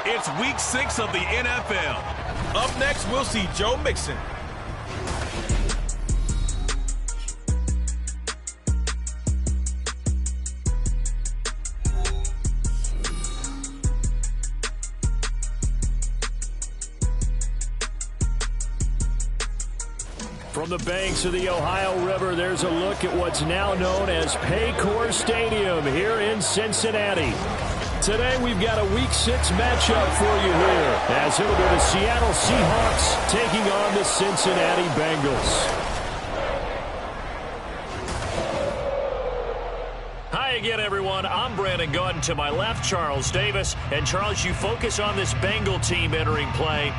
It's week 6 of the NFL. Up next, we'll see Joe Mixon. From the banks of the Ohio River, there's a look at what's now known as Paycor Stadium here in Cincinnati. Today we've got a Week 6 matchup for you here, as it'll be the Seattle Seahawks taking on the Cincinnati Bengals. Hi again, everyone. I'm Brandon Gautin. To my left, Charles Davis. And Charles, you focus on this Bengal team entering play.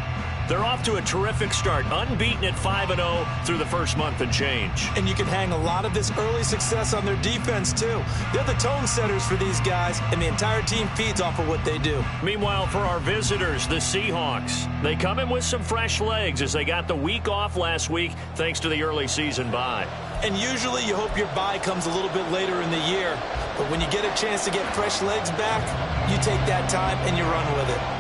They're off to a terrific start, unbeaten at 5-0 through the first month and change. And you can hang a lot of this early success on their defense, too. They're the tone setters for these guys, and the entire team feeds off of what they do. Meanwhile, for our visitors, the Seahawks, they come in with some fresh legs as they got the week off last week thanks to the early season bye. And usually you hope your bye comes a little bit later in the year. But when you get a chance to get fresh legs back, you take that time and you run with it.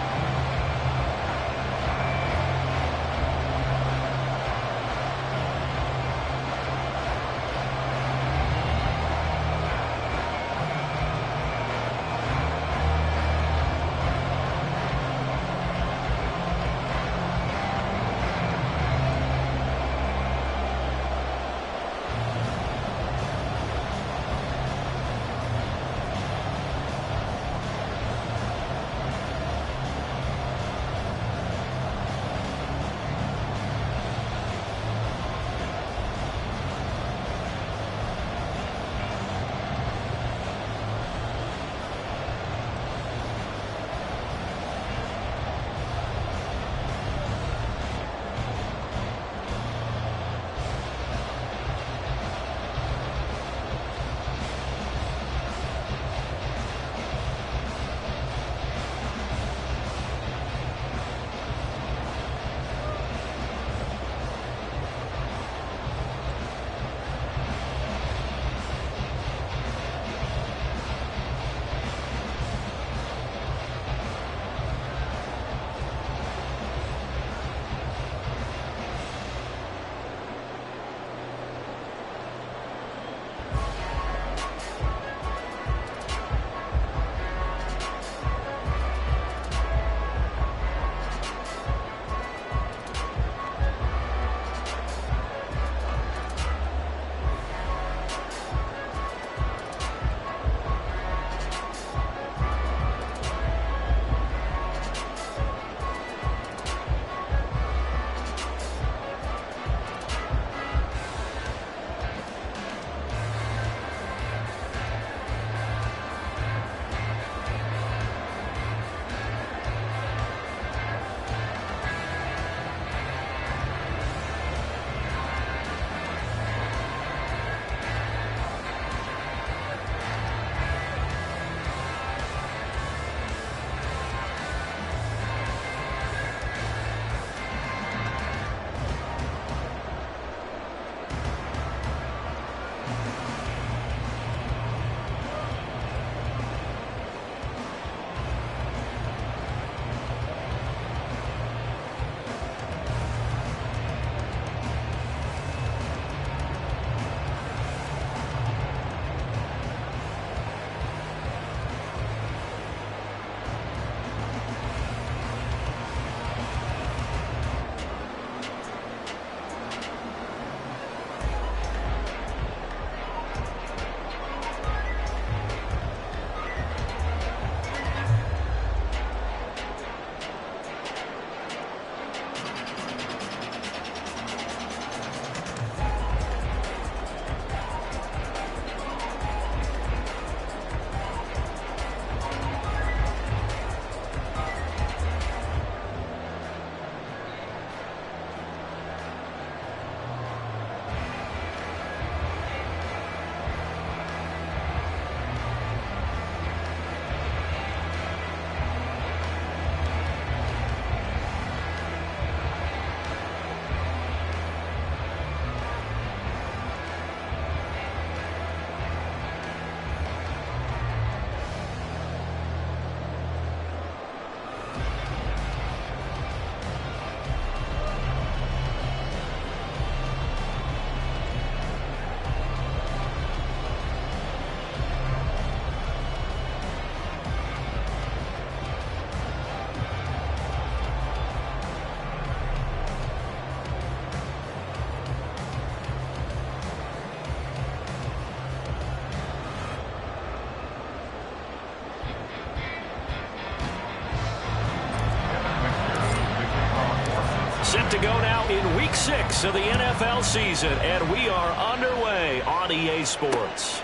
now in Week 6 of the NFL season, and we are underway on EA Sports.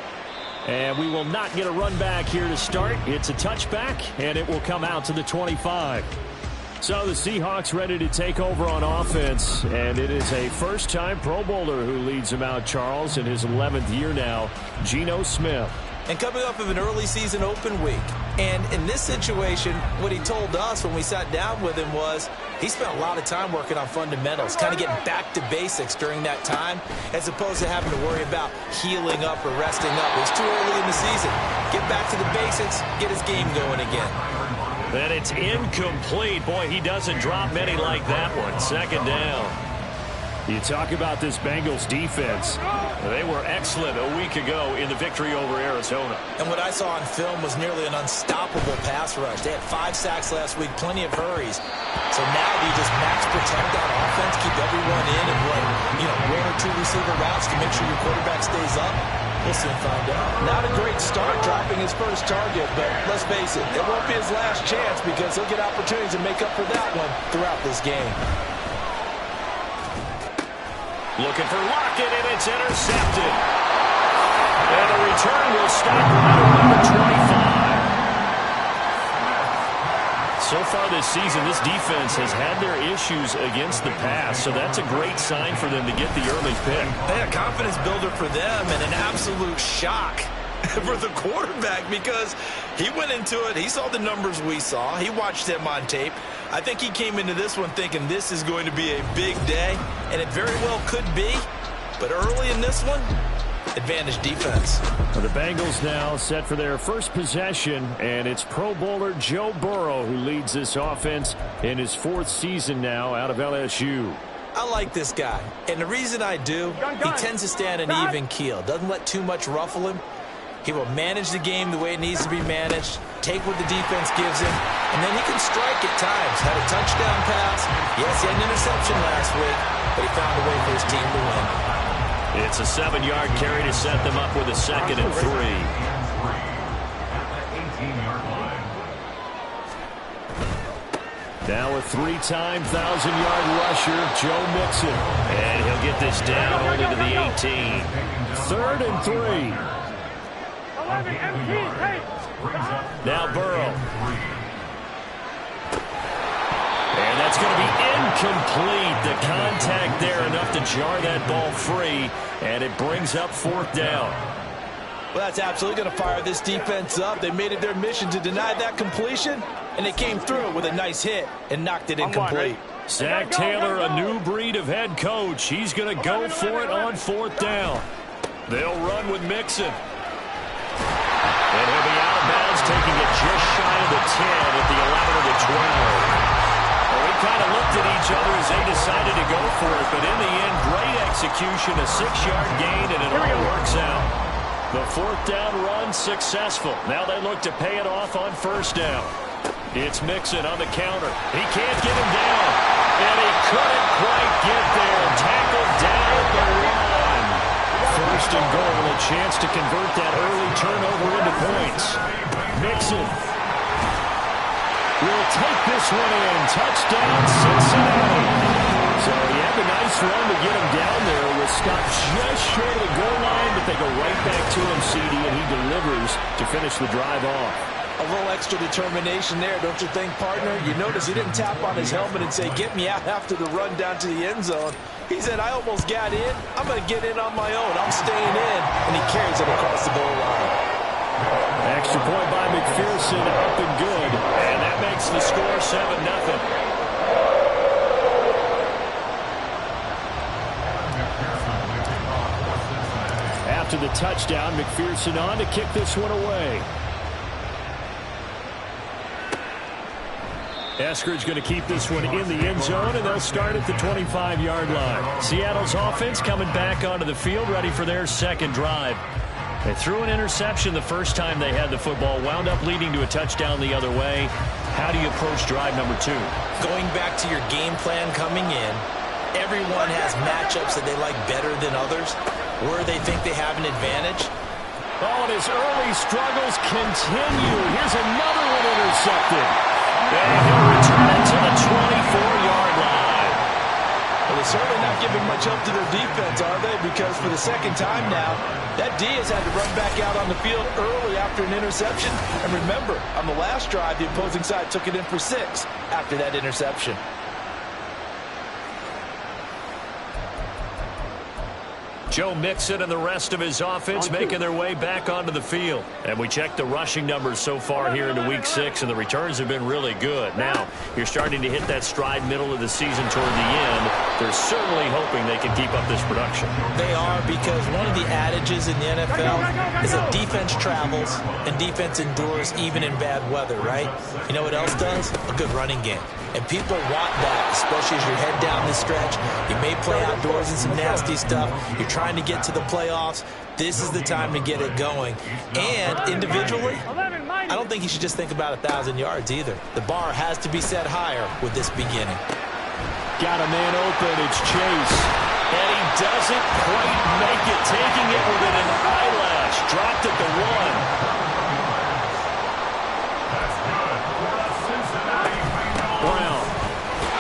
And we will not get a run back here to start. It's a touchback, and it will come out to the 25. So the Seahawks ready to take over on offense, and it is a first-time Pro Bowler who leads them out, Charles, in his 11th year now, Geno Smith. And coming off of an early season open week. And in this situation, what he told us when we sat down with him was he spent a lot of time working on fundamentals, kind of getting back to basics during that time, as opposed to having to worry about healing up or resting up. It's too early in the season. Get back to the basics, get his game going again. And it's incomplete. Boy, he doesn't drop many like that one. Second down. You talk about this Bengals defense. They were excellent a week ago in the victory over Arizona. And what I saw on film was nearly an unstoppable pass rush. They had 5 sacks last week, plenty of hurries. So now do you just max protect that offense, keep everyone in and run, 1 or 2 receiver routes to make sure your quarterback stays up? We'll soon find out. Not a great start dropping his first target, but let's face it, it won't be his last chance because he'll get opportunities to make up for that one throughout this game. Looking for Lockett, and it's intercepted. And the return will stop right at number 25. So far this season, this defense has had their issues against the pass, so that's a great sign for them to get the early pick. A confidence builder for them and an absolute shock for the quarterback because he went into it. He saw the numbers we saw. He watched them on tape. I think he came into this one thinking this is going to be a big day, and it very well could be. But early in this one, advantage defense. The Bengals now set for their first possession, and it's Pro Bowler Joe Burrow who leads this offense in his 4th season now out of LSU. I like this guy, and the reason I do, he tends to stay on an even keel. Doesn't let too much ruffle him. He will manage the game the way it needs to be managed, take what the defense gives him, and then he can strike at times. Had a touchdown pass. Yes, he had an interception last week, but he found a way for his team to win. It's a 7-yard carry to set them up with a 2nd and 3. Now a 3-time 1,000-yard rusher, Joe Mixon. And he'll get this down only to the 18. 3rd and 3. Now Burrow. And that's going to be incomplete. The contact there enough to jar that ball free, and it brings up 4th down. Well, that's absolutely going to fire this defense up. They made it their mission to deny that completion, and they came through with a nice hit and knocked it incomplete. Zach Taylor, a new breed of head coach. He's going to go for it on 4th down. They'll run with Mixon. And he'll be out of bounds, taking it just shy of the 10 at the 11 of the 12. Well, we kind of looked at each other as they decided to go for it, but in the end, great execution, a 6-yard gain, and it all works out. The 4th down run successful. Now they look to pay it off on 1st down. It's Mixon on the counter. He can't get him down, and he couldn't quite get there. Tackled down at the 1. 1st and goal, a chance to convert that early turnover into points. Mixon will take this one in. Touchdown, Cincinnati. So he had a nice run to get him down there with Scott just short of the goal line, but they go right back to him, CD, and he delivers to finish the drive off. A little extra determination there, don't you think, partner? You notice he didn't tap on his helmet and say, get me out after the run down to the end zone. He said, I almost got in. I'm going to get in on my own. I'm staying in. And he carries it across the goal line. Extra point by McPherson, up and good. And that makes the score 7-0. After the touchdown, McPherson on to kick this one away. Eskridge going to keep this one in the end zone, and they'll start at the 25-yard line. Seattle's offense coming back onto the field, ready for their 2nd drive. They threw an interception the first time they had the football, wound up leading to a touchdown the other way. How do you approach drive number 2? Going back to your game plan coming in, everyone has matchups that they like better than others, where they think they have an advantage. Oh, and his early struggles continue. Here's another one intercepted. And he'll return it to the 24-yard line. Well, they're certainly not giving much help to their defense, are they? Because for the second time now, that D has had to run back out on the field early after an interception. And remember, on the last drive, the opposing side took it in for 6 after that interception. Joe Mixon and the rest of his offense making their way back onto the field. And we checked the rushing numbers so far here into Week 6, and the returns have been really good. Now, you're starting to hit that stride middle of the season toward the end. They're certainly hoping they can keep up this production. They are, because one of the adages in the NFL is that defense travels and defense endures even in bad weather, right? You know what else does? A good running game. And people want that, especially as you head down this stretch. You may play outdoors in some nasty stuff. You're trying to get to the playoffs. This is the time to get it going. And individually, I don't think you should just think about 1,000 yards either. The bar has to be set higher with this beginning. Got a man open. It's Chase. And he doesn't quite make it, taking it within an eyelash. Dropped at the 1. Brown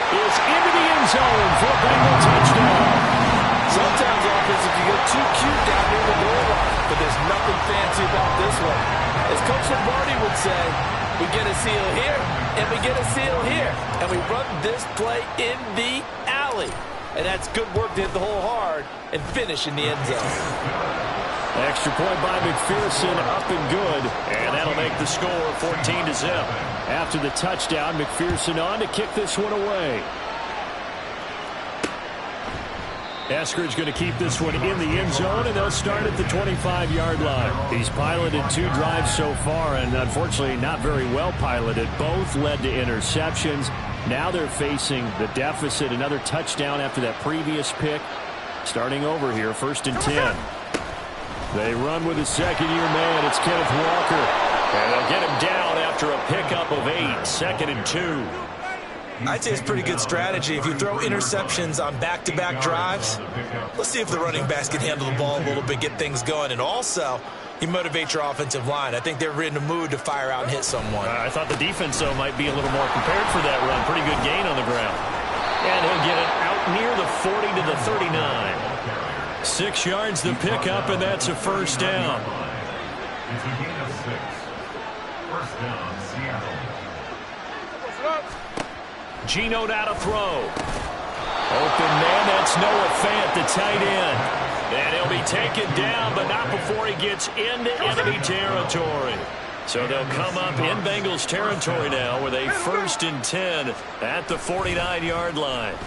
is into the end zone for a Bengal touchdown. Sometimes offensive can get too cute down near the goal line, but there's nothing fancy about this one. As Coach Lombardi would say, we get a seal here, and we get a seal here, and we run this play in the alley. And that's good work to hit the hole hard and finish in the end zone. Extra point by McPherson, up and good, and that'll make the score 14-0. After the touchdown, McPherson on to kick this one away. Eskridge going to keep this one in the end zone, and they'll start at the 25-yard line. He's piloted 2 drives so far, and unfortunately not very well piloted. Both led to interceptions. Now they're facing the deficit. Another touchdown after that previous pick. Starting over here, 1st and 10. They run with a second-year man. It's Kenneth Walker. And they'll get him down after a pickup of 8. 2nd and 2. I'd say it's pretty good strategy. If you throw interceptions on back-to-back drives, let's see if the running backs can handle the ball a little bit, get things going. And also, you motivate your offensive line. I think they're in the mood to fire out and hit someone. I thought the defense, though, might be a little more prepared for that run. Pretty good gain on the ground. And he'll get it out near the 40 to the 39. 6 yards the pickup, and that's a 1st down. Geno now to throw. Open man, that's Noah Fant, the tight end. And he'll be taken down, but not before he gets into enemy territory. So they'll come up in Bengals territory now with a 1st and 10 at the 49-yard line.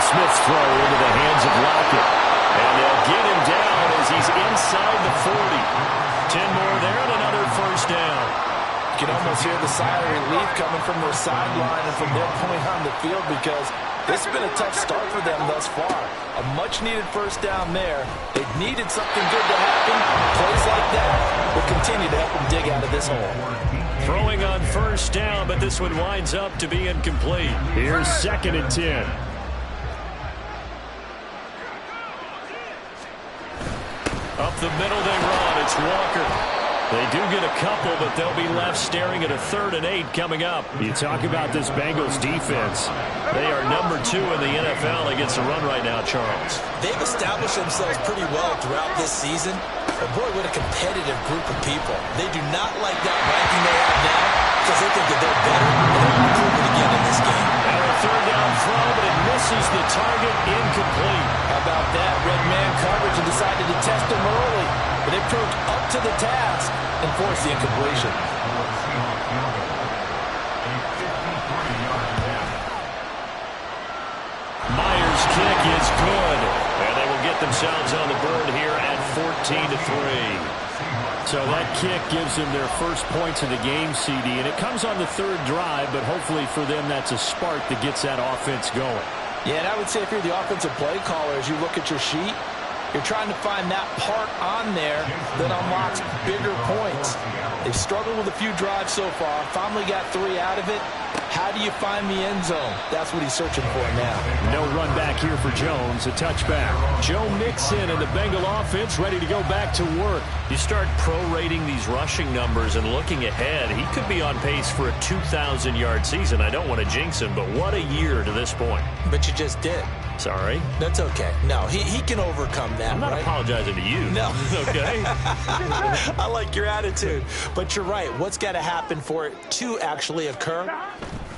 Smith's throw into the hands of Lockett. And they'll get him down as he's inside the 40. 10 more there and another 1st down. You can almost hear the sigh of relief coming from their sideline and from their point on the field, because this has been a tough start for them thus far. A much-needed 1st down there. They needed something good to happen. Plays like that will continue to help them dig out of this hole. Throwing on 1st down, but this one winds up to be incomplete. Here's 2nd and 10. Up the middle they run. It's Walker. They do get a couple, but they'll be left staring at a 3rd and 8 coming up. You talk about this Bengals defense. They are number 2 in the NFL against the run right now, Charles. They've established themselves pretty well throughout this season. But boy, what a competitive group of people. They do not like that ranking they have now because they think that they're better, and they want to prove it again in this game. Now a 3rd down throw, but it misses the target, incomplete. How about that? Red man coverage and decided to test him early. But they proved up to the task and forced the incompletion. Myers' kick is good. And they will get themselves on the board here at 14-3. So that kick gives them their first points of the game, CD. And it comes on the 3rd drive, but hopefully for them that's a spark that gets that offense going. Yeah, and I would say if you're the offensive play caller, as you look at your sheet, you're trying to find that part on there that unlocks bigger points. They've struggled with a few drives so far. Finally got 3 out of it. How do you find the end zone? That's what he's searching for now. No run back here for Jones. A touchback. Joe Mixon and the Bengal offense ready to go back to work. You start prorating these rushing numbers and looking ahead, he could be on pace for a 2,000-yard season. I don't want to jinx him, but what a year to this point. But you just did. Sorry. That's okay. No, he can overcome that, I'm not apologizing to you. No. Okay? I like your attitude. But you're right. What's got to happen for it to actually occur?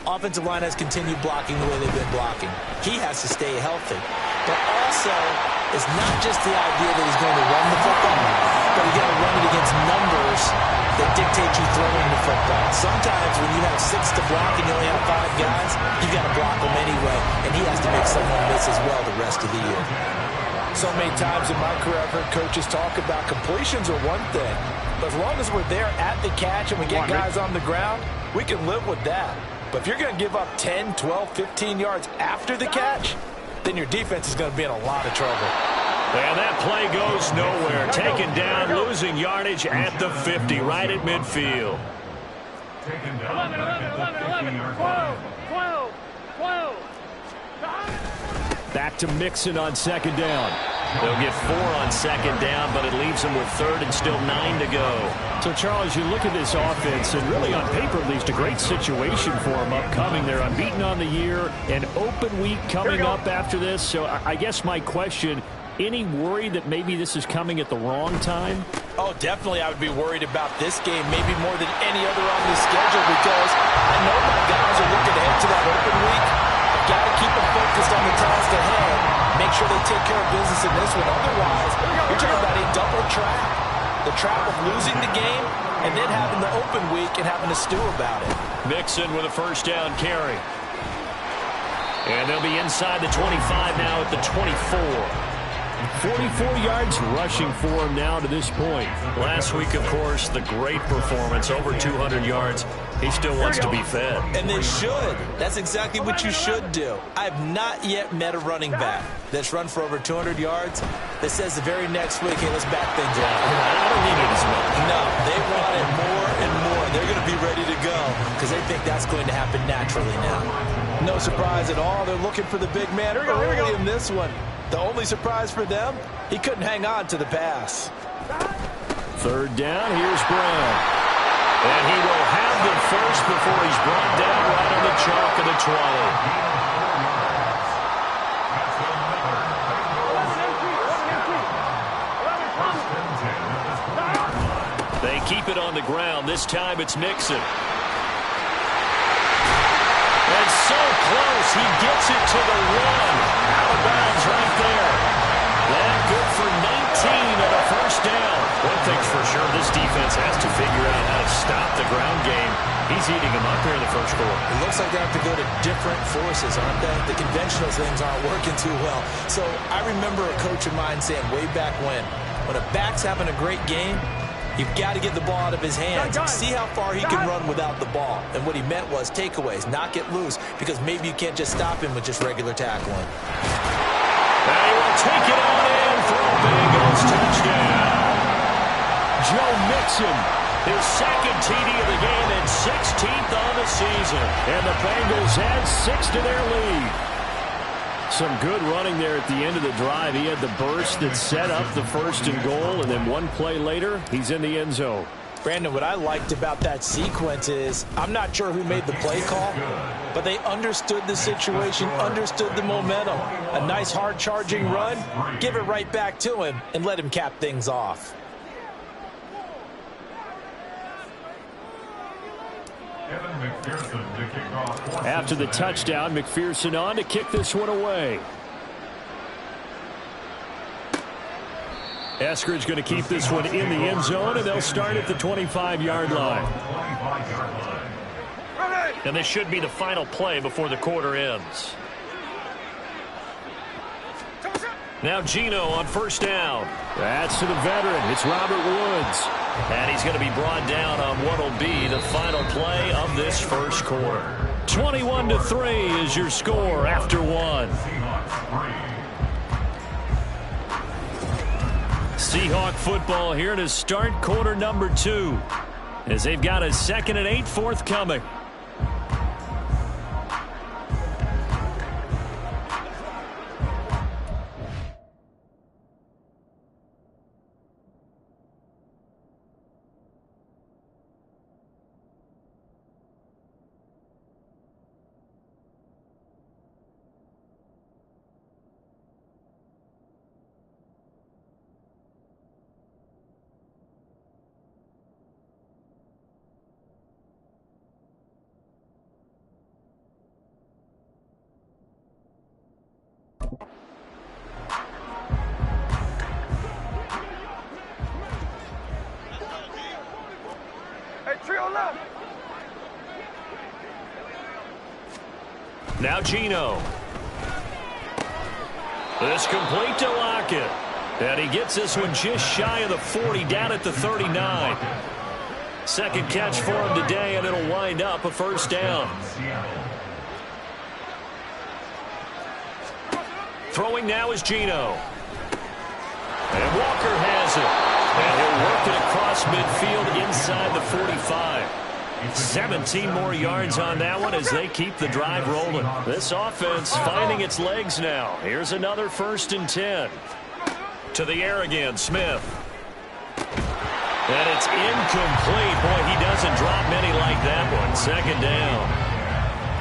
Offensive line has continued blocking the way they've been blocking. He has to stay healthy. But also, it's not just the idea that he's going to run the football, but he's got to run it against numbers that dictate you throwing the football. Sometimes when you have 6 to block and you only have 5 guys, you've got to block them anyway, and he has to make someone miss as well the rest of the year. So many times in my career, I've heard coaches talk about completions are one thing, but as long as we're there at the catch and we get guys on the ground, we can live with that. But if you're going to give up 10, 12, 15 yards after the catch, then your defense is going to be in a lot of trouble. And that play goes nowhere. Taken down, losing yardage at the 50, right at midfield. 12. Back to Mixon on second down. They'll get 4 on second down, but it leaves them with third and still 9 to go. So, Charles, you look at this offense, and really on paper, at least a great situation for them upcoming. They're unbeaten on the year, an open week coming up after this. So I guess my question, any worry that maybe this is coming at the wrong time? Oh, definitely I would be worried about this game, maybe more than any other on the schedule, because I know my guys are looking ahead to that open week. I've got to keep them focused on the task ahead. Make sure they take care of business in this one. Otherwise, you're talking about a double trap. The trap of losing the game and then having the open week and having to stew about it. Mixon with a first down carry. And they'll be inside the 25 now at the 24. 44 yards rushing for him now to this point. Last week, of course, the great performance, over 200 yards. He still wants to be fed. And they should. That's exactly what you should do. I've not yet met a running back that's run for over 200 yards that says the very next week, hey, let's back things up. I don't need it as much. No, they want it more and more. They're going to be ready to go because they think that's going to happen naturally now. No surprise at all. They're looking for the big man early in this one. The only surprise for them, he couldn't hang on to the pass. Third down, here's Brown. And he will have the first before he's brought down right on the chalk of the 20. They keep it on the ground. This time it's Mixon. And so close. He gets it to the 1. Out of bounds right there. That good for 19 and a first down. One thing's for sure, this defense has to figure out how to stop the ground game. He's eating them up here in the first quarter. It looks like they have to go to different forces, aren't they? The conventional things aren't working too well. So I remember a coach of mine saying way back when a back's having a great game, you've got to get the ball out of his hands. See how far he can run without the ball. And what he meant was takeaways, not get loose, because maybe you can't just stop him with just regular tackling. And he will take it on in for a Bengals touchdown. Joe Mixon, his second TD of the game and 16th on the season. And the Bengals add 6 to their lead. Some good running there at the end of the drive. He had the burst that set up the first and goal, and then one play later, he's in the end zone. Brandon, what I liked about that sequence is, I'm not sure who made the play call, but they understood the situation, understood the momentum. A nice hard-charging run, give it right back to him, and let him cap things off. After the touchdown, McPherson on to kick this one away. Eskridge going to keep this one in the end zone, and they'll start at the 25-yard line. And this should be the final play before the quarter ends. Now Gino on first down. That's to the veteran. It's Robert Woods. And he's going to be brought down on what will be the final play of this first quarter. 21-3 is your score after one. Seahawk football here to start quarter number 2, as they've got a 2nd and 8 forthcoming. Now Gino. This complete to Lockett. And he gets this one just shy of the 40, down at the 39. Second catch for him today, and it'll wind up a first down. Throwing now is Gino. And Walker has it. And he'll work it across midfield inside the 45. 17 more yards on that one as they keep the drive rolling. This offense finding its legs now. Here's another 1st and 10. To the air again, Smith. And it's incomplete. Boy, he doesn't drop many like that one. Second down.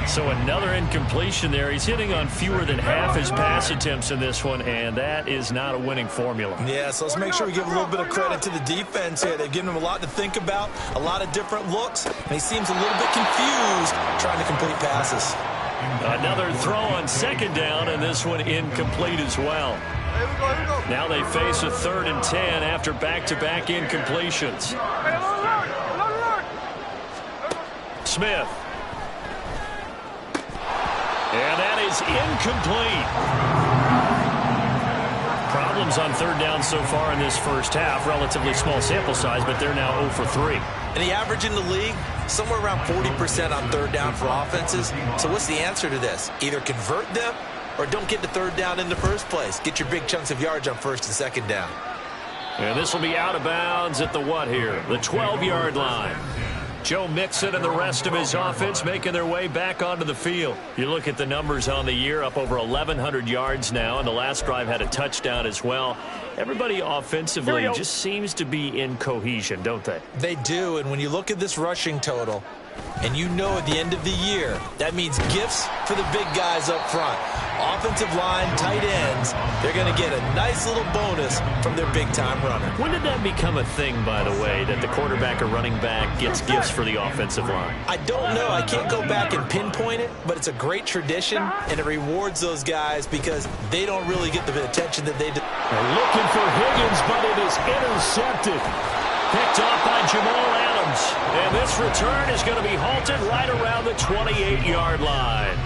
So another incompletion there. He's hitting on fewer than half his pass attempts in this one, and that is not a winning formula. Yeah, so let's make sure we give a little bit of credit to the defense here. They've given him a lot to think about, a lot of different looks, and he seems a little bit confused trying to complete passes. Another throw on second down, and this one incomplete as well. Now they face a 3rd and 10 after back-to-back incompletions. Smith. And that is incomplete. Problems on 3rd down so far in this first half. Relatively small sample size, but they're now 0 for 3. And the average in the league, somewhere around 40% on 3rd down for offenses. So what's the answer to this? Either convert them or don't get to 3rd down in the first place. Get your big chunks of yards on 1st and 2nd down. And this will be out of bounds at the what here? The 12-yard line. Joe Mixon and the rest of his offense making their way back onto the field. You look at the numbers on the year, up over 1,100 yards now, and the last drive had a touchdown as well. Everybody offensively just seems to be in cohesion, don't they? They do, and when you look at this rushing total, and you know at the end of the year, that means gifts for the big guys up front. Offensive line, tight ends, they're going to get a nice little bonus from their big-time runner. When did that become a thing, by the way, that the quarterback or running back gets gifts for the offensive line? I don't know. I can't go back and pinpoint it, but it's a great tradition, and it rewards those guys because they don't really get the attention that they do. They're looking for Higgins, but it is intercepted. Picked off by Jamal Adams. And this return is going to be halted right around the 28-yard line.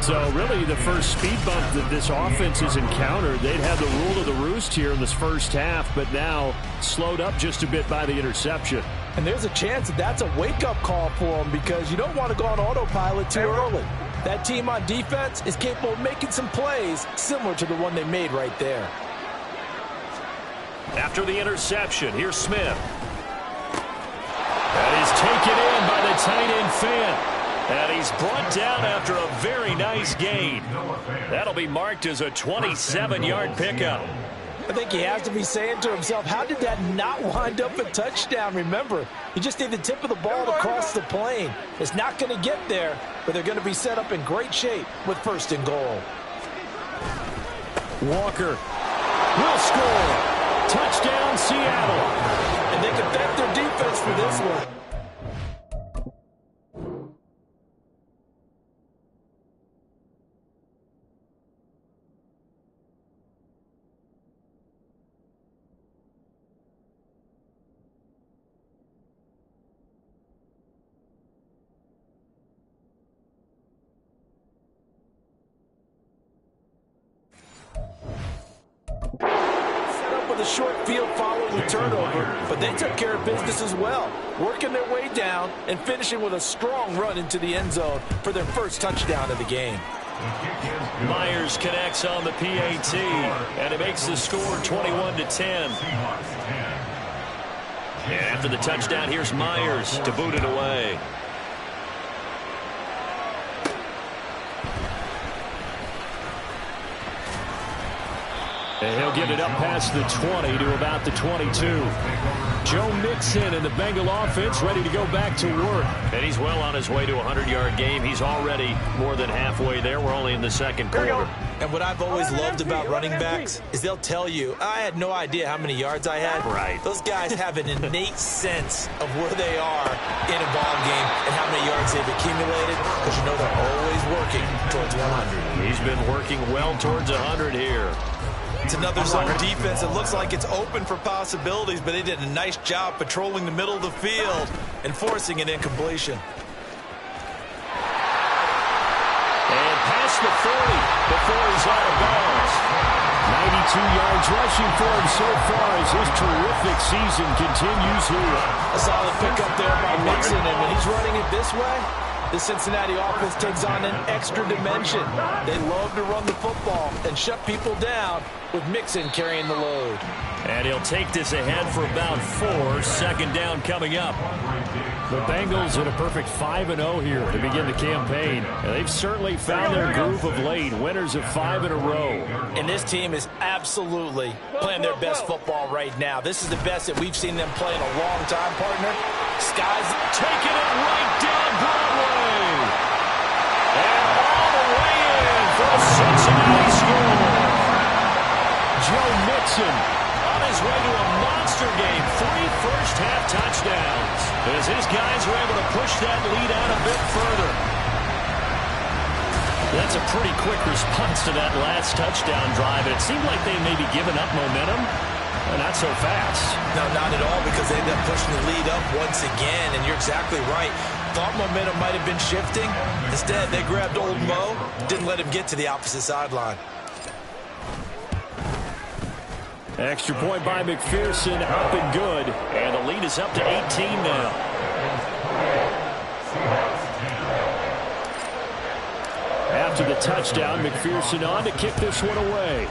So really the first speed bump that this offense has encountered, they'd have the rule of the roost here in this first half, but now slowed up just a bit by the interception. And there's a chance that that's a wake-up call for them because you don't want to go on autopilot too early. That team on defense is capable of making some plays similar to the one they made right there. After the interception, here's Smith. That is taken in by the tight end Fant. And he's brought down after a very nice gain. That'll be marked as a 27-yard pickup. I think he has to be saying to himself, how did that not wind up a touchdown? Remember, you just need the tip of the ball to cross the plane. It's not going to get there, but they're going to be set up in great shape with 1st and goal. Walker will score. Touchdown, Seattle. And they can thank their defense for this one. The short field following the turnover, but they took care of business as well, working their way down and finishing with a strong run into the end zone for their first touchdown of the game. Myers connects on the PAT, and it makes the score 21-10. And after the touchdown, here's Myers to boot it away. And he'll get it up past the 20 to about the 22. Joe Mixon and the Bengal offense ready to go back to work. And he's well on his way to a 100-yard game. He's already more than halfway there. We're only in the second quarter. And what I've always loved about running backs is they'll tell you, I had no idea how many yards I had. Right. Those guys have an innate sense of where they are in a ball game and how many yards they've accumulated because you know they're always working towards 100. He's been working well towards 100 here. It's another zone defense. It looks like it's open for possibilities, but they did a nice job patrolling the middle of the field and forcing an incompletion. And past the 40 before he's out of bounds. 92 yards rushing for him so far as his terrific season continues here. A solid pickup there by Mixon, and when he's running it this way, the Cincinnati offense takes on an extra dimension. They love to run the football and shut people down with Mixon carrying the load. And he'll take this ahead for about 4. Second down coming up. The Bengals at a perfect 5-0 here to begin the campaign. And they've certainly found their groove of late. Winners of 5 in a row. And this team is absolutely playing their best football right now. This is the best that we've seen them play in a long time, partner. Sky's taking it right down Broadway. And all the way in for a Cincinnati score. Joe Mixon on his way to a monster game. 3 first-half touchdowns as his guys are able to push that lead out a bit further. That's a pretty quick response to that last touchdown drive. It seemed like they may be giving up momentum. Not so fast. No, not at all, because they ended up pushing the lead up once again, and you're exactly right. Thought momentum might have been shifting. Instead, they grabbed old Mo, didn't let him get to the opposite sideline. Extra point by McPherson, up and good. And the lead is up to 18 now. After the touchdown, McPherson on to kick this one away.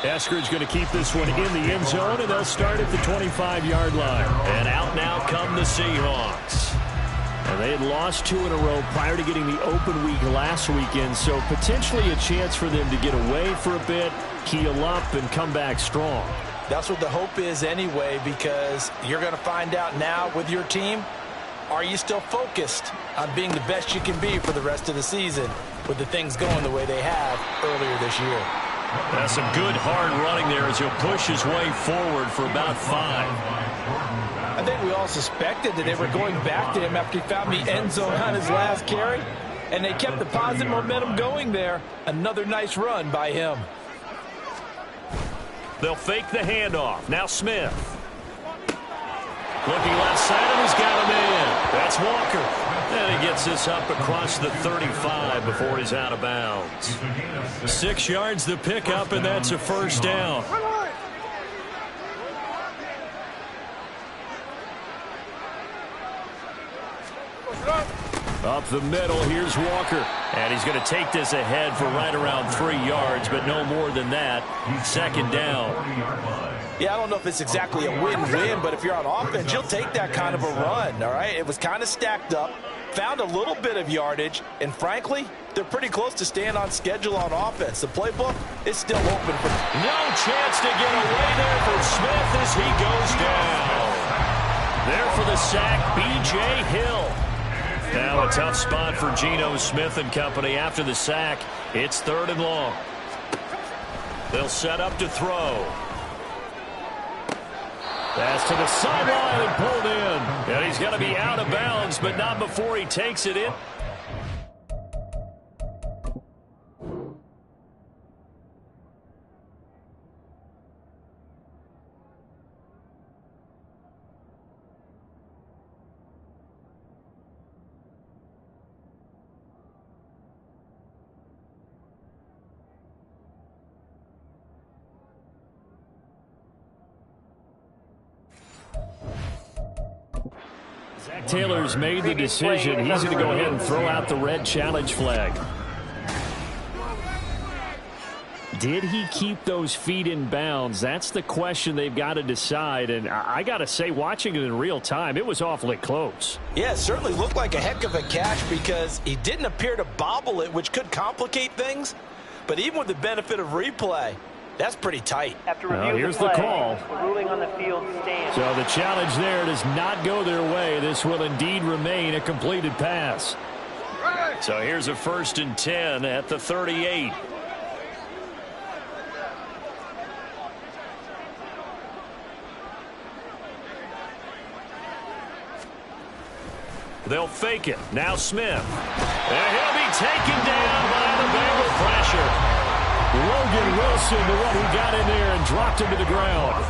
Eskridge going to keep this one in the end zone, and they'll start at the 25-yard line. And out now come the Seahawks. And they had lost 2 in a row prior to getting the open week last weekend, so potentially a chance for them to get away for a bit, keel up, and come back strong. That's what the hope is anyway, because you're going to find out now with your team, are you still focused on being the best you can be for the rest of the season with the things going the way they have earlier this year? That's some good hard running there as he'll push his way forward for about 5. I think we all suspected that they were going back to him after he found the end zone on his last carry, and they kept the positive momentum going there. Another nice run by him. They'll fake the handoff. Now Smith. Looking left side, and he's got him in. That's Walker. And he gets this up across the 35 before he's out of bounds. 6 yards the pickup, and that's a first down. Up the middle, here's Walker. And he's going to take this ahead for right around 3 yards, but no more than that. Second down. Yeah, I don't know if it's exactly a win-win, but if you're on offense, you'll take that kind of a run, all right? It was kind of stacked up, found a little bit of yardage, and frankly, they're pretty close to staying on schedule on offense. The playbook is still open for them. No chance to get away there for Smith as he goes down. There for the sack, B.J. Hill. Now a tough spot for Geno Smith and company after the sack. It's 3rd and long. They'll set up to throw. Pass to the sideline and pulled in. And he's going to be out of bounds, but not before he takes it in. Zach Taylor's made the decision. He's going to go ahead and throw out the red challenge flag. Did he keep those feet in bounds? That's the question they've got to decide. And I got to say, watching it in real time, it was awfully close. Yeah, it certainly looked like a heck of a catch because he didn't appear to bobble it, which could complicate things. But even with the benefit of replay, that's pretty tight. Well, here's the call. The ruling on the field stands. So the challenge there does not go their way. This will indeed remain a completed pass. So here's a 1st and 10 at the 38. They'll fake it. Now Smith. And he'll be taken down by the Bengal pressure. pressure. Logan Wilson, the one who got in there and dropped him to the ground.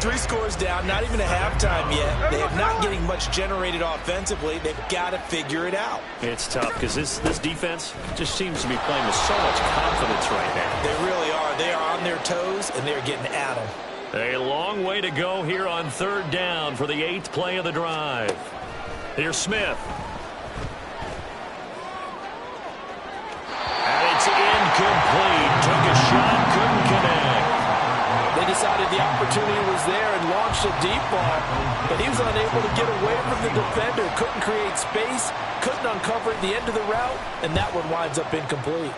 3 scores down, not even a halftime yet. They are not getting much generated offensively. They've got to figure it out. It's tough because this defense just seems to be playing with so much confidence right now. They really are. They are on their toes, and they're getting at them. A long way to go here on 3rd down for the 8th play of the drive. Here's Smith. And it's incomplete. Took a shot, couldn't connect. They decided the opportunity was there and launched a deep ball, but he was unable to get away from the defender. Couldn't create space, couldn't uncover the end of the route, and that one winds up incomplete.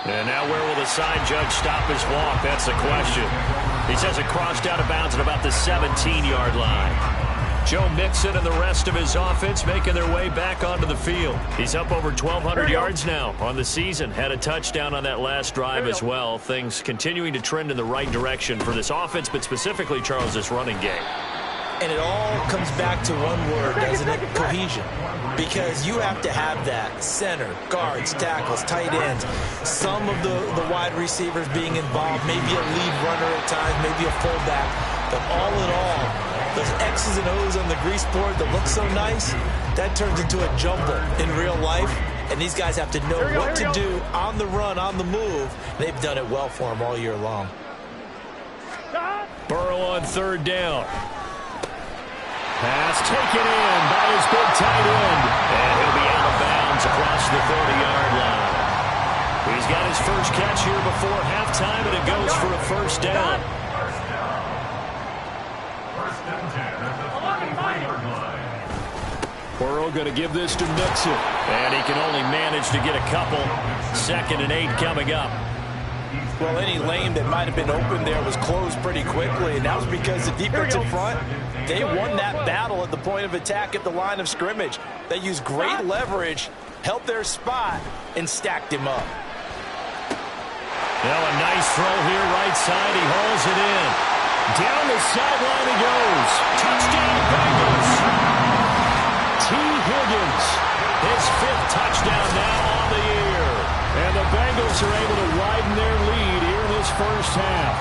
And now where will the side judge stop his walk? That's the question. He says it crossed out of bounds at about the 17-yard line. Joe Mixon and the rest of his offense making their way back onto the field. He's up over 1,200 yards now on the season. Had a touchdown on that last drive as well. Things continuing to trend in the right direction for this offense, but specifically, Charles, this running game. And it all comes back to one word, doesn't it? Cohesion. Because you have to have that. Center, guards, tackles, tight ends. Some of the wide receivers being involved. Maybe a lead runner at times, maybe a fullback. But all in all, those X's and O's on the grease board that look so nice, that turns into a jumble in real life. And these guys have to know what to do on the run, on the move. They've done it well for them all year long. Burrow on 3rd down. Pass taken in by his big tight end. And he'll be out of bounds across the 30-yard line. He's got his first catch here before halftime, and it goes for a 1st down. Burrow going to give this to Mixon. And he can only manage to get a couple. 2nd and 8 coming up. Well, any lane that might have been open there was closed pretty quickly, and that was because the defense in front, they won that battle at the point of attack at the line of scrimmage. They used great leverage, held their spot, and stacked him up. Now a nice throw here, right side. He hauls it in. Down the sideline he goes. Touchdown, Bengals. T. Higgins, his 5th touchdown now on the year. And the Bengals are able to widen their lead here in this first half.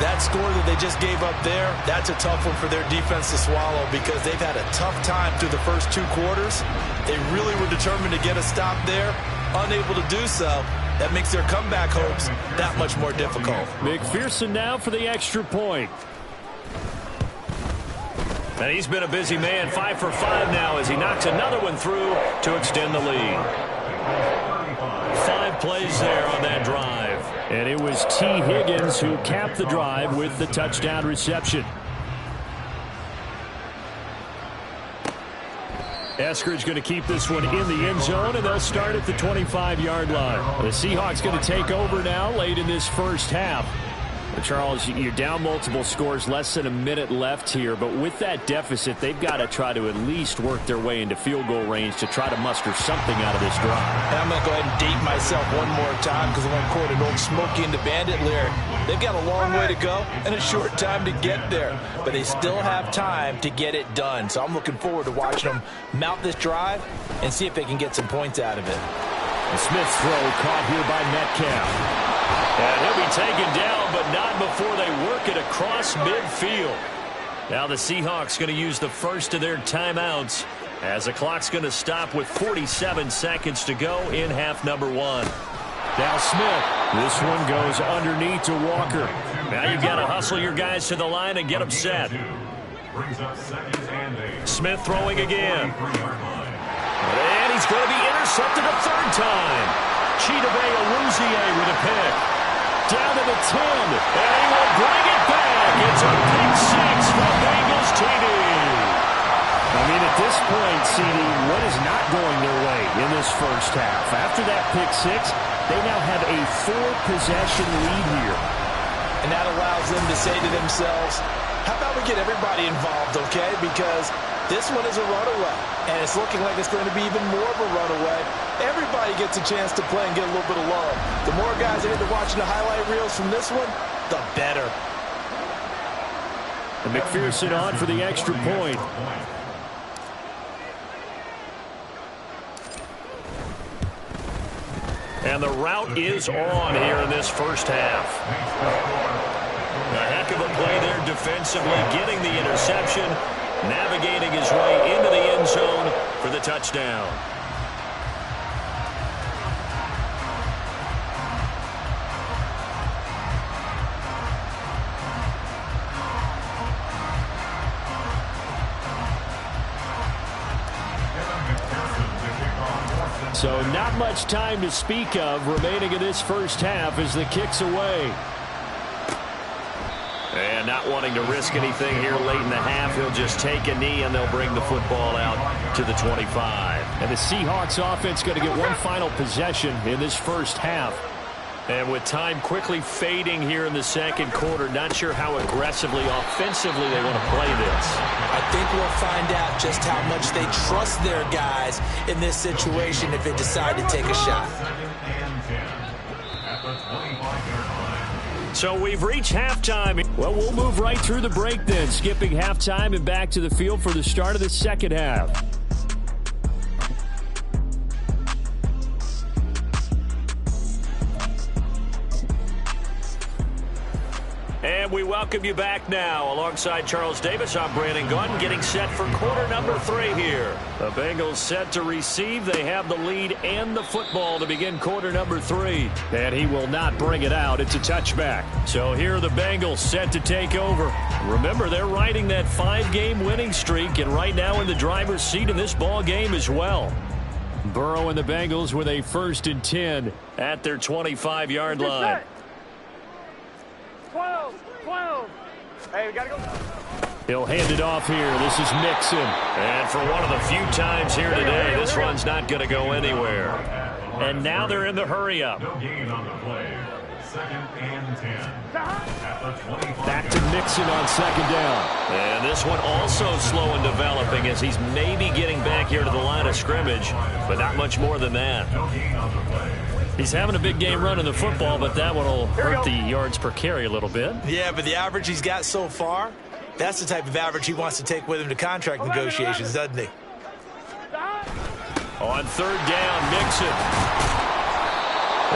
That score that they just gave up there, that's a tough one for their defense to swallow because they've had a tough time through the first 2 quarters. They really were determined to get a stop there, unable to do so. That makes their comeback hopes that much more difficult. McPherson now for the extra point. And he's been a busy man, 5 for 5 now as he knocks another one through to extend the lead. 5 plays there on that drive. And it was T. Higgins who capped the drive with the touchdown reception. Eskridge going to keep this one in the end zone, and they'll start at the 25-yard line. The Seahawks going to take over now late in this first half. Charles, you're down multiple scores, less than a minute left here, but with that deficit, they've got to try to at least work their way into field goal range to try to muster something out of this drive. And I'm going to go ahead and date myself one more time because I'm going to quote an old Smokey and the Bandit lyric. They've got a long way to go and a short time to get there, but they still have time to get it done. So I'm looking forward to watching them mount this drive and see if they can get some points out of it. The Smith's throw caught here by Metcalf. And he'll be taken down, but not before they work it across midfield. Now the Seahawks going to use the first of their timeouts as the clock's going to stop with 47 seconds to go in half number 1. Now Smith. This one goes underneath to Walker. Now you've got to hustle your guys to the line and get them set. Smith throwing again. And he's going to be intercepted a 3rd time. Chidobe Awuzie with a pick. Down to the 10. And he will bring it back. It's a pick 6 for Bengals TD. I mean, at this point, CD, what is not going their way in this first half? After that pick 6, they now have a 4-possession lead here. And that allows them to say to themselves, how about we get everybody involved, okay? Because this one is a runaway, and it's looking like it's going to be even more of a runaway. Everybody gets a chance to play and get a little bit of love. The more guys that are watching the highlight reels from this one, the better. And McPherson on for the extra point. And the route is on here in this first half. A heck of a play there defensively, getting the interception, navigating his way into the end zone for the touchdown. So not much time to speak of remaining in this first half as the kick's away. And not wanting to risk anything here late in the half, he'll just take a knee and they'll bring the football out to the 25. And the Seahawks offense going to get one final possession in this first half. And with time quickly fading here in the second quarter, not sure how aggressively, offensively they want to play this. I think we'll find out just how much they trust their guys in this situation if they decide to take a shot. So we've reached halftime. Well, we'll move right through the break then, skipping halftime and back to the field for the start of the second half. And we welcome you back now. Alongside Charles Davis, I'm Brandon Gunn, getting set for quarter number 3 here. The Bengals set to receive. They have the lead and the football to begin quarter number 3. And he will not bring it out. It's a touchback. So here are the Bengals set to take over. Remember, they're riding that 5-game winning streak, and right now in the driver's seat in this ball game as well. Burrow and the Bengals with a 1st and 10 at their 25-yard line. 12. Hey, we got to go. He'll hand it off here. This is Mixon. And for one of the few times here today, this run's not going to go anywhere. And now they're in the hurry-up. No gain on the play. 2nd and 10. At the 25. Back to Mixon on 2nd down. And this one also slow in developing as he's maybe getting back here to the line of scrimmage, but not much more than that. No gain on the play. He's having a big game running the football, but that one will hurt the yards per carry a little bit. Yeah, but the average he's got so far, that's the type of average he wants to take with him to contract negotiations, doesn't he? On 3rd down, Mixon.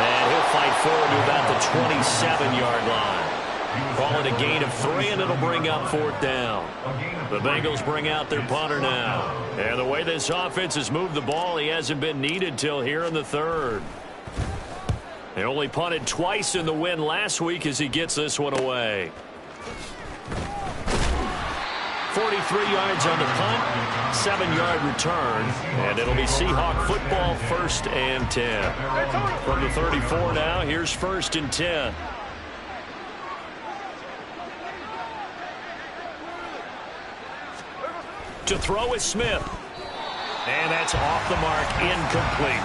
And he'll fight forward to about the 27-yard line. Call it a gain of 3, and it'll bring up 4th down. The Bengals bring out their punter now. And the way this offense has moved the ball, he hasn't been needed till here in the 3rd. They only punted twice in the win last week as he gets this one away. 43 yards on the punt, 7-yard return, and it'll be Seahawk football 1st and 10. From the 34 now, here's 1st and 10. To throw is Smith. And that's off the mark, incomplete.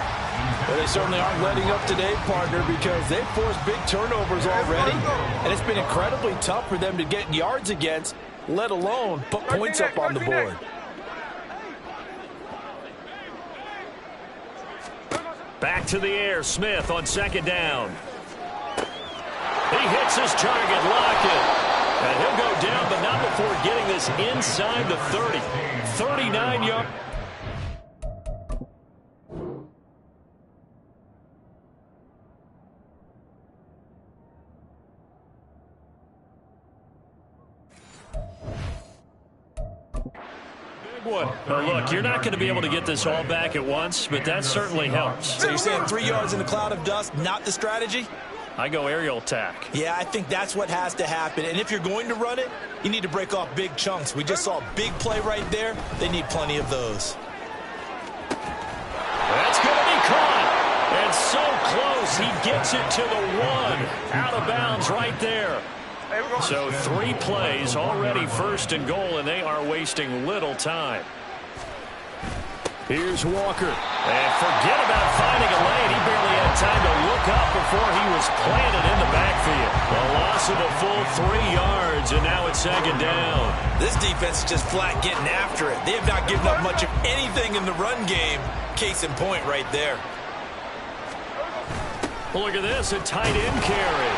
Well, they certainly aren't letting up today, partner, because they've forced big turnovers already. And it's been incredibly tough for them to get yards against, let alone put points up on the board. Back to the air, Smith on 2nd down. He hits his target, Lockett. And he'll go down, but not before getting this inside the 30. 39 yards. Well, look, you're not going to be able to get this all back at once, but that certainly helps. So you're saying 3 yards in a cloud of dust, not the strategy? I go aerial attack. Yeah, I think that's what has to happen. And if you're going to run it, you need to break off big chunks. We just saw a big play right there. They need plenty of those. That's going to be caught. And so close, he gets it to the 1. Out of bounds right there. So 3 plays, already 1st and goal, and they are wasting little time. Here's Walker. And forget about finding a lane. He barely had time to look up before he was planted in the backfield. A loss of a full 3 yards, and now it's 2nd down. This defense is just flat getting after it. They have not given up much of anything in the run game. Case in point right there. Look at this, a tight end carry.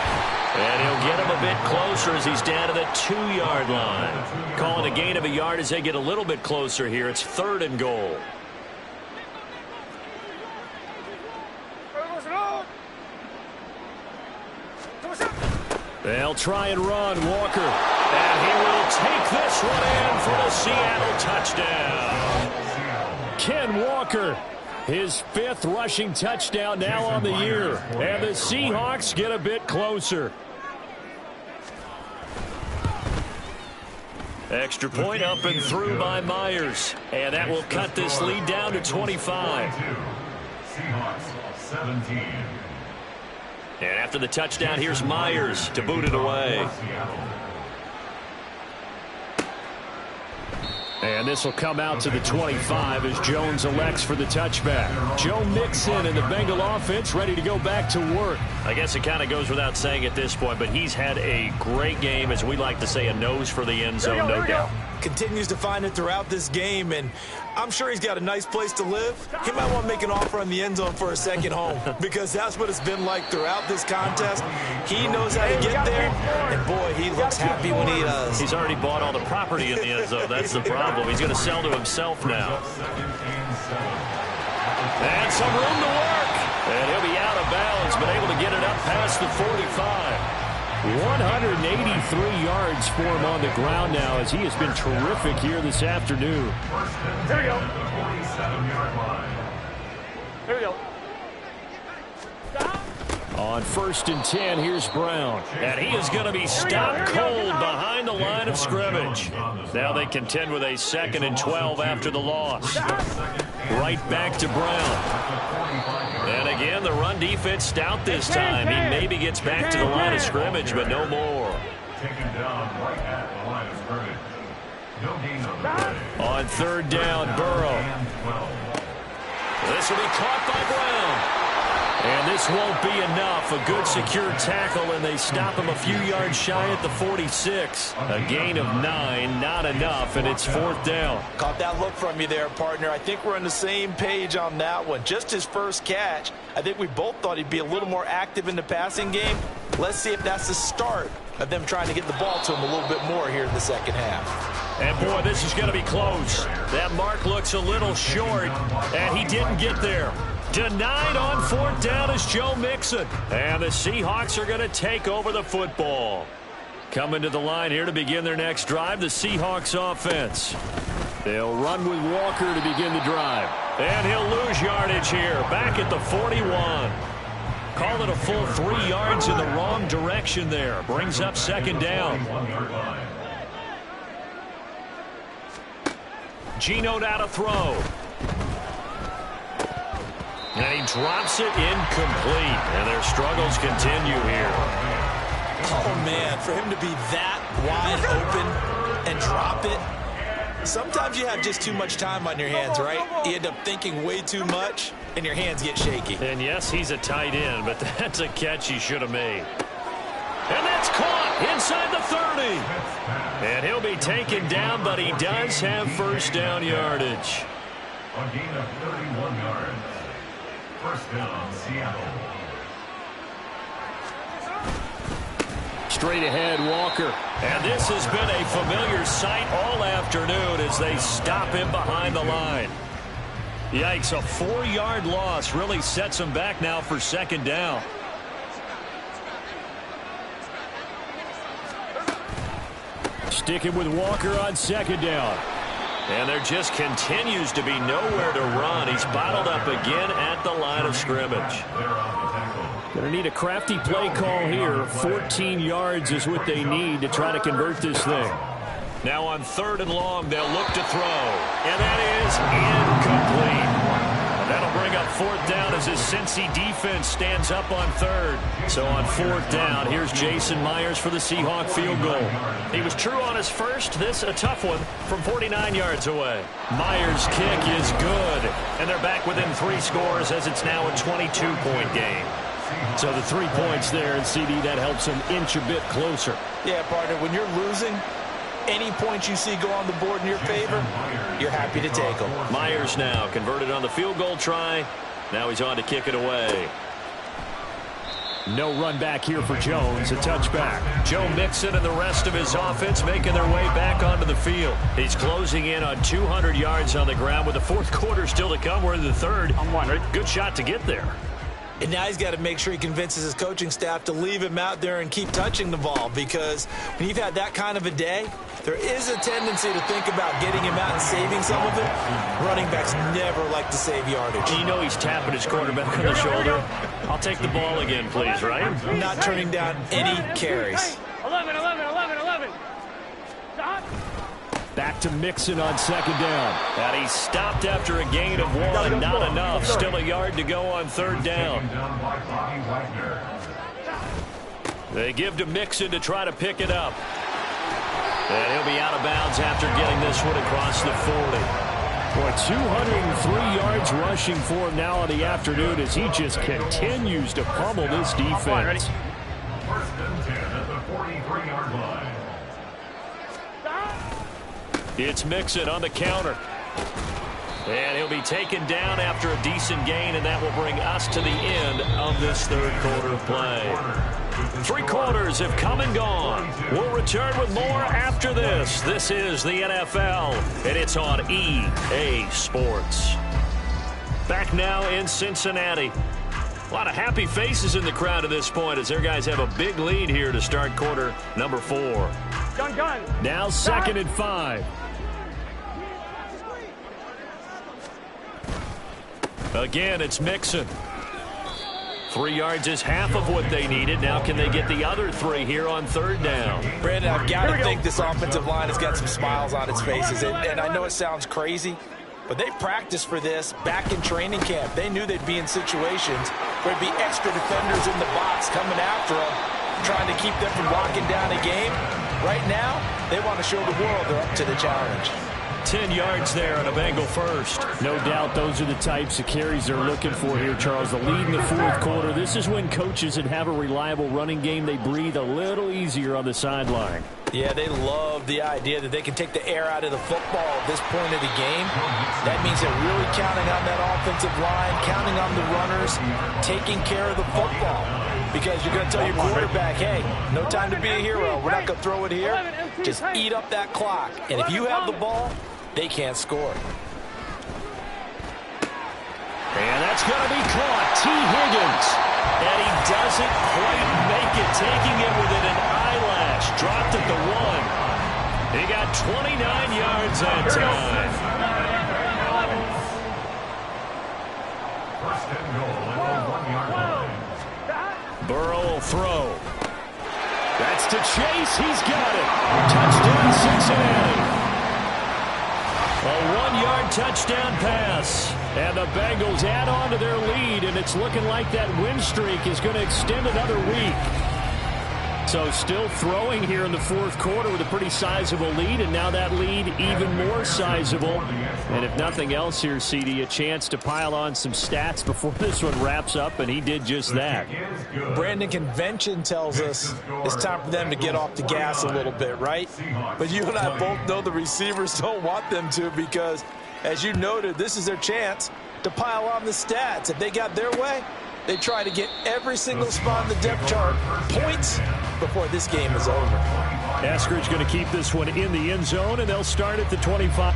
And he'll get him a bit closer as he's down to the 2-yard line. Calling a gain of a yard as they get a little bit closer here. It's 3rd and goal. They'll try and run. Walker. And he will take this one in for the Seattle touchdown. Ken Walker, his 5th rushing touchdown now on the year. And the Seahawks get a bit closer. Extra point up and through by Myers. And that will cut this lead down to 25. Seahawks 17. And after the touchdown, here's Myers to boot it away. And this will come out to the 25 as Jones elects for the touchback. Joe Mixon and the Bengal offense ready to go back to work. I guess it kind of goes without saying at this point, but he's had a great game, as we like to say, a nose for the end zone, no doubt. Continues to find it throughout this game, and I'm sure he's got a nice place to live. He might want to make an offer on the end zone for a second home because that's what it's been like throughout this contest. He knows how to get there, and boy, he looks happy when he does. He's already bought all the property in the end zone. That's the problem. He's going to sell to himself now. And some room to work. And he'll be out of bounds, but able to get it up past the 45. 183 yards for him on the ground now as he has been terrific here this afternoon. Here we go. Here we go. On 1st and 10, here's Brown. And he is going to be stopped cold behind the line of scrimmage. Now they contend with a 2nd and 12 after the loss. Right back to Brown. And again, the run defense stout this time. He maybe gets back to the line of scrimmage, but no more. Taken down right at the line of scrimmage. No gain on the play. On 3rd down, Burrow. This will be caught by Brown. And this won't be enough. A good secure tackle, and they stop him a few yards shy at the 46. A gain of 9, not enough, and it's 4th down. Caught that look from you there, partner. I think we're on the same page on that one. Just his first catch. I think we both thought he'd be a little more active in the passing game. Let's see if that's the start of them trying to get the ball to him a little bit more here in the second half. And, boy, this is going to be close. That mark looks a little short, and he didn't get there. Denied on 4th down is Joe Mixon. And the Seahawks are going to take over the football. Coming to the line here to begin their next drive, the Seahawks offense. They'll run with Walker to begin the drive. And he'll lose yardage here, back at the 41. Call it a full 3 yards in the wrong direction there. Brings up 2nd down. Geno now to throw. And he drops it incomplete. And their struggles continue here. Oh, man, for him to be that wide open and drop it. Sometimes you have just too much time on your hands, right? You end up thinking way too much, and your hands get shaky. And, yes, he's a tight end, but that's a catch he should have made. And that's caught inside the 30. And he'll be taken down, but he does have 1st down yardage. A gain of 31 yards. 1st down, Seattle. Straight ahead, Walker. And this has been a familiar sight all afternoon as they stop him behind the line. Yikes, a 4-yard loss really sets him back now for 2nd down. Sticking with Walker on 2nd down. And there just continues to be nowhere to run. He's bottled up again at the line of scrimmage. Going to need a crafty play call here. 14 yards is what they need to try to convert this thing. Now on 3rd and long, they'll look to throw. And that is incomplete. That'll bring up 4th down as his Cincy defense stands up on 3rd. So on 4th down, here's Jason Myers for the Seahawk field goal. He was true on his first. This a tough one from 49 yards away. Myers' kick is good. And they're back within 3 scores as it's now a 22-point game. So the 3 points there, and CD, that helps him inch a bit closer. Yeah, partner, when you're losing, any points you see go on the board in your favor, you're happy to take them. Myers now converted on the field goal try. Now he's on to kick it away. No run back here for Jones, a touchback. Joe Mixon and the rest of his offense making their way back onto the field. He's closing in on 200 yards on the ground with the 4th quarter still to come. We're in the 3rd. I'm wondering. Good shot to get there. And now he's got to make sure he convinces his coaching staff to leave him out there and keep touching the ball, because when you've had that kind of a day, there is a tendency to think about getting him out and saving some of it. Running backs never like to save yardage. You know he's tapping his quarterback on the shoulder. I'll take the ball again, please, right? Not turning down any carries. 11. Back to Mixon on second down. And he stopped after a gain of 1. Not enough. Still a yard to go on third down. They give to Mixon to try to pick it up. And he'll be out of bounds after getting this one across the 40. Boy, 203 yards rushing for him now in the afternoon as he just continues to pummel this defense. First and 10 at the 43-yard line. It's Mixon on the counter. And he'll be taken down after a decent gain, and that will bring us to the end of this third quarter play. 3 quarters have come and gone. We'll return with more after this. This is the NFL, and it's on EA Sports. Back now in Cincinnati. A lot of happy faces in the crowd at this point as their guys have a big lead here to start quarter number 4. Gun. Now 2nd and 5. Again, it's Mixon. 3 yards is half of what they needed. Now can they get the other 3 here on third down? Brandon, I've got to think this offensive line has got some smiles on its faces. And I know it sounds crazy, but they practiced for this back in training camp. They knew they'd be in situations where there'd be extra defenders in the box coming after them, trying to keep them from locking down a game. Right now, they want to show the world they're up to the challenge. 10 yards there on a Bengal first. No doubt those are the types of carries they're looking for here, Charles. The lead in the fourth quarter. This is when coaches that have a reliable running game, they breathe a little easier on the sideline. Yeah, they love the idea that they can take the air out of the football at this point of the game. That means they're really counting on that offensive line, counting on the runners, taking care of the football. Because you're going to tell your quarterback, hey, no time to be a hero. We're not going to throw it here. Just eat up that clock. And if you have the ball, they can't score. And that's going to be caught. T. Higgins. And he doesn't quite make it, taking it within an eyelash. Dropped at the 1. He got 29 yards that time. First and goal at the 1-yard line. Burrow will throw. That's to Chase. He's got it. Touchdown, Cincinnati. A 1-yard touchdown pass. And the Bengals add on to their lead, and it's looking like that win streak is going to extend another week. So still throwing here in the fourth quarter with a pretty sizable lead, and now that lead even more sizable. And if nothing else here, CD, a chance to pile on some stats before this one wraps up, and he did just that. Brandon, convention tells us it's time for them to get off the gas a little bit, right? But you and I both know the receivers don't want them to, because, as you noted, this is their chance to pile on the stats. If they got their way, they try to get every single spot in the depth chart points before this game is over. Eskridge going to keep this one in the end zone, and they'll start at the 25.